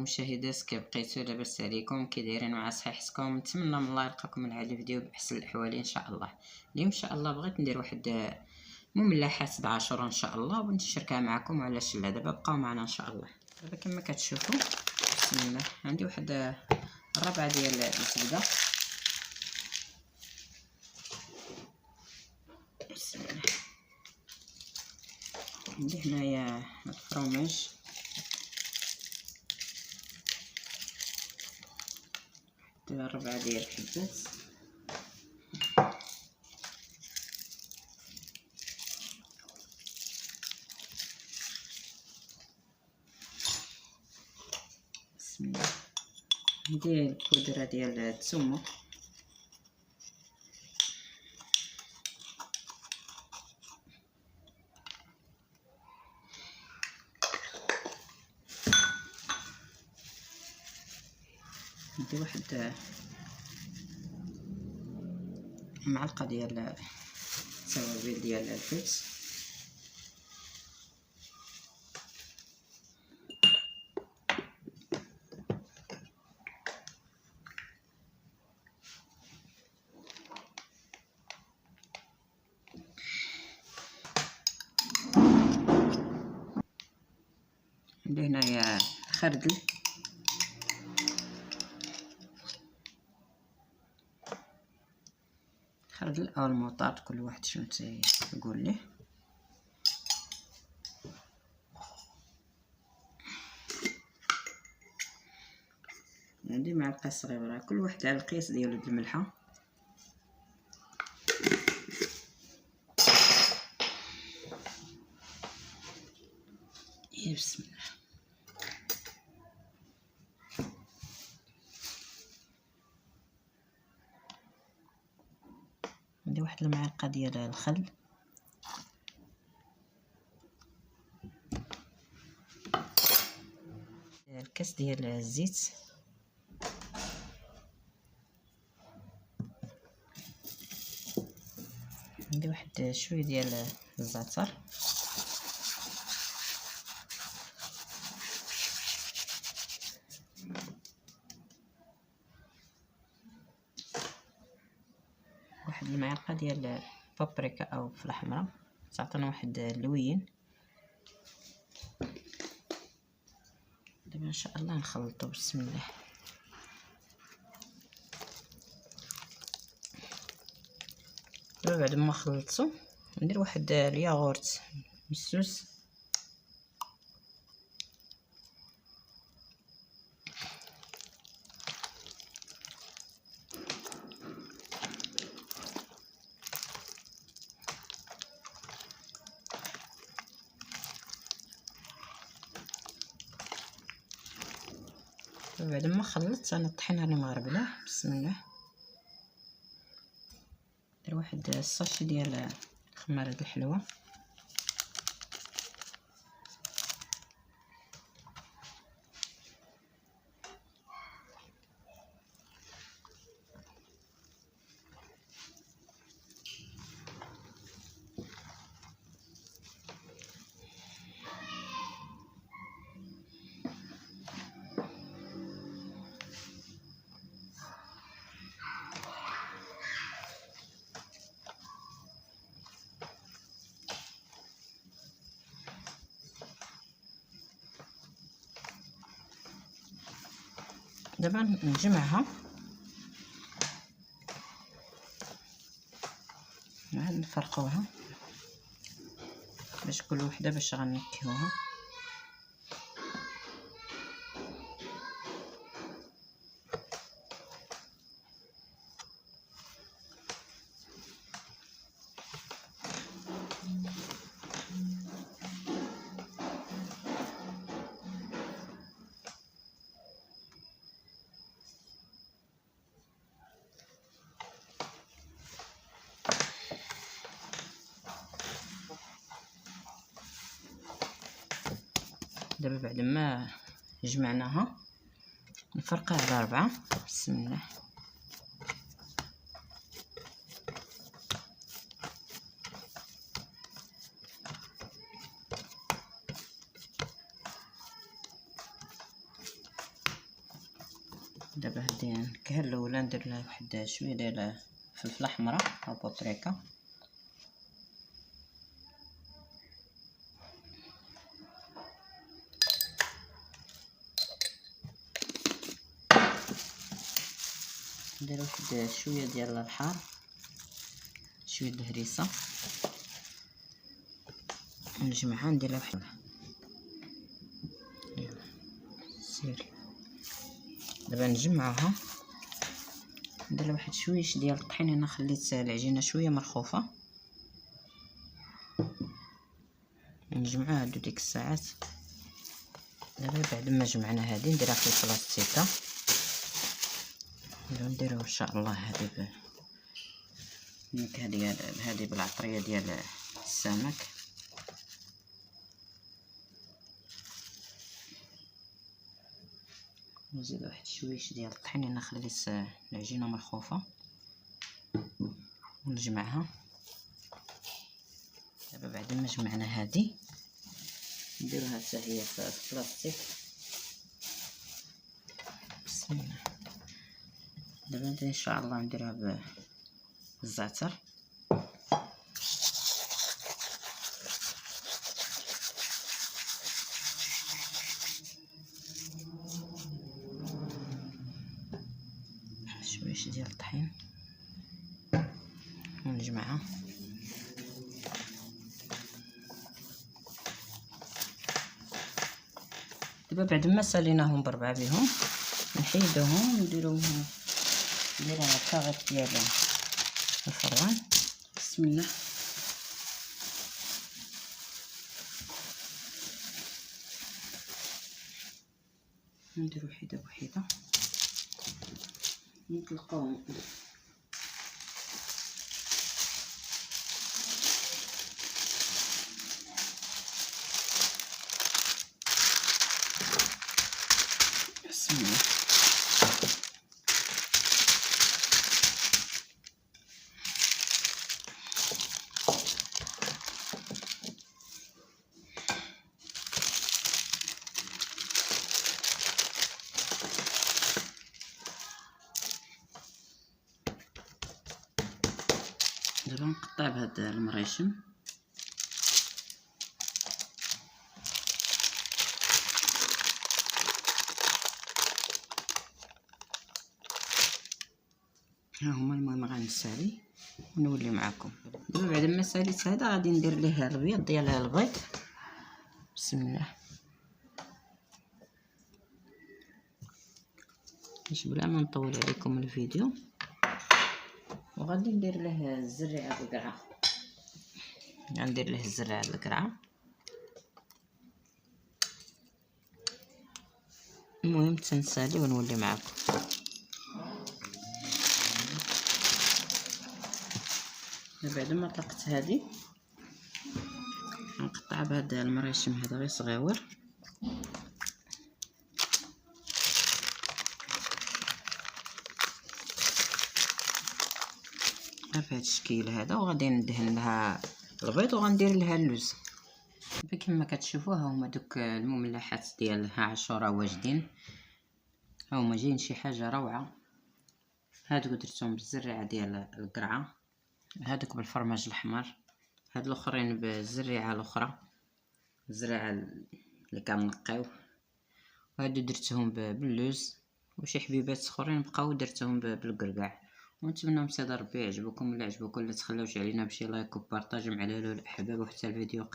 المشاهدات، كيف بقيتو؟ لاباس عليكم؟ كي دايرين مع صحيحتكم؟ نتمنى من الله يلقاكم من هذا الفيديو باحسن الاحوال ان شاء الله. اليوم ان شاء الله بغيت ندير واحد مملحات العاشوره ان شاء الله ونشاركها معكم. علاش لا؟ دابا بقاو معنا ان شاء الله. دابا كما كتشوفوا بسم الله عندي واحد الربعه ديال الزبده. بسم الله. عندي هنايا الفرماج، ربعة ديال الحبات، بسم الله. عندي البودره ديال الثومه، عندي واحد معلقه ديال التوابل ديال الحبس، عندي هنايا خردل، خردل او الموطارد كل واحد شنو تيقول ليه. عندي معلقه صغيره كل واحد على القياس ديالو د الملحه. بسم الله. عندي واحد المعلقه ديال الخل، الكاس ديال الزيت، عندي واحد شويه ديال الزعتر، واحد المعلقه ديال البابريكا او فلفله حمراء تعطينا واحد اللوين. دابا ان شاء الله نخلطو. بسم الله. دابا بعد ما خلطتو ندير واحد الياغورت مسوس، بعد ما خلطت انا الطحين راني مغربله. بسم الله. ندير واحد الساشي ديال خمارة الحلوى، دابا نجمعها عاد نفرقوها باش كل وحده باش غنكيوها. دابا بعد ما جمعناها نفرقها على 4. بسم الله. دابا هادي النكهه الاولى ندير لها واحد شويه ديال الفلفله حمراء او بابريكا. ندير واحد شويه ديال الحار، شويه د الهريسه، نجمعها ندير لها واحد سيري. دابا نجمعها ندير واحد شويش ديال الطحين. انا خليت العجينه شويه مرخوفه، نجمعها هادو ديك الساعات. دابا بعد ما جمعنا هادي نديرها في البلاستيكه، نديرو ان شاء الله هادي النكهه ديال هادي بالعطريه ديال السمك. نزيد واحد شويش ديال الطحين. انا خليت العجينه مرخوفه ونجمعها. دابا بعد ما جمعنا هادي نديروها حتى هي في البلاستيك. بسم الله. دابا ان شاء الله نديرها بالزعتر. شويش ديال الطحين ونجمعها. دابا بعد ما ساليناهم بربعه بهم نحيدوهم نديروهم نديرها كاغيط ديال الفران. بسم الله. نديرو وحده بوحده نطلقوهم. بسم الله. دابا نقطع بهاد المريشم. ها هما. المهم غنسالي ونولي معكم. دابا بعد ما ساليت هذا غادي ندير ليه البيض ديال البيض. بسم الله. باش بلا ما نطول عليكم الفيديو، وغادي ندير له الزريعه بالقرعه. غندير له الزريعه بالقرعه. المهم تنسالي ونولي معكم. بعد ما طلقت هذه نقطع بهذا المريشم هذا غير صغيور. في هذا الشكل هذا، وغادي ندهن لها البيض وغندير لها اللوز. كما كتشوفوا ها هما دوك المملحات ديال عاشوره واجدين. ها هما جايين شي حاجه روعه. هادو درتهم بالزريعه ديال القرعه، هادوك بالفرماج الاحمر، هاد الاخرين بالزريعه الاخرى، الزريعه اللي كنقيو، وهادو درتهم باللوز، وشي حبيبات اخرين بقاو درتهم بالقرقاع. ونتمنى من ربي يعجبكم. الا عجبكم لا تخلوش علينا بشي لايك وبارطاج مع الاهل والاحباب، وحتى الفيديو